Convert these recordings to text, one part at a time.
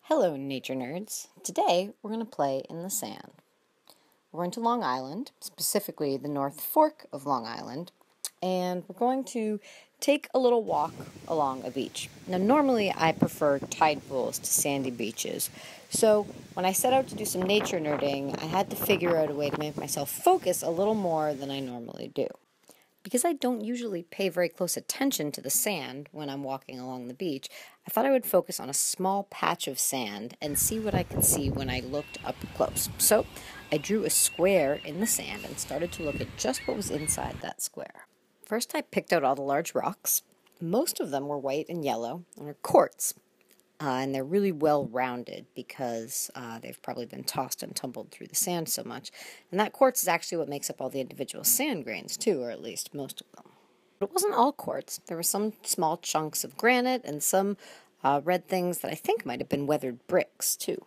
Hello, nature nerds. Today we're going to play in the sand. We're going to Long Island, specifically the North Fork of Long Island, and we're going to take a little walk along a beach. Now, normally I prefer tide pools to sandy beaches, so when I set out to do some nature nerding, I had to figure out a way to make myself focus a little more than I normally do. Because I don't usually pay very close attention to the sand when I'm walking along the beach, I thought I would focus on a small patch of sand and see what I could see when I looked up close. So I drew a square in the sand and started to look at just what was inside that square. First, I picked out all the large rocks. Most of them were white and yellow and are quartz. And they're really well rounded because they've probably been tossed and tumbled through the sand so much. And that quartz is actually what makes up all the individual sand grains too, or at least most of them. But it wasn't all quartz. There were some small chunks of granite and some red things that I think might have been weathered bricks too.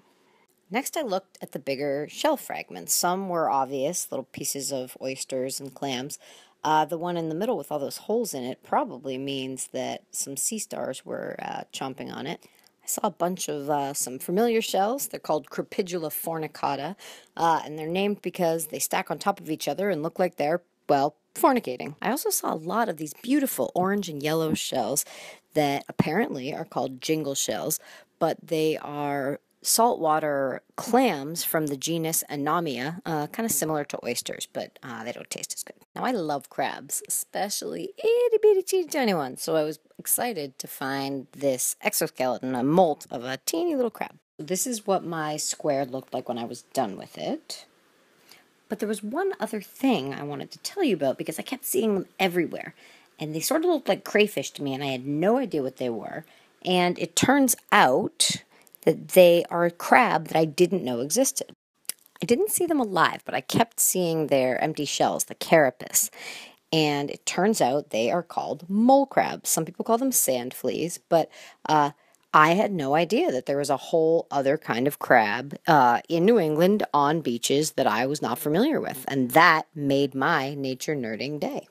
Next, I looked at the bigger shell fragments. Some were obvious, little pieces of oysters and clams. The one in the middle with all those holes in it probably means that some sea stars were chomping on it. I saw a bunch of some familiar shells. They're called Crepidula fornicata, and they're named because they stack on top of each other and look like they're, well, fornicating. I also saw a lot of these beautiful orange and yellow shells that apparently are called jingle shells, but they are saltwater clams from the genus Anomia, kind of similar to oysters, but they don't taste as good. Now, I love crabs, especially itty-bitty teeny tiny ones, so I was excited to find this exoskeleton, a molt of a teeny little crab. This is what my square looked like when I was done with it. But there was one other thing I wanted to tell you about because I kept seeing them everywhere, and they sort of looked like crayfish to me, and I had no idea what they were. And it turns out that they are a crab that I didn't know existed. I didn't see them alive, but I kept seeing their empty shells, the carapace. And it turns out they are called mole crabs. Some people call them sand fleas, but I had no idea that there was a whole other kind of crab in New England on beaches that I was not familiar with. And that made my nature nerding day.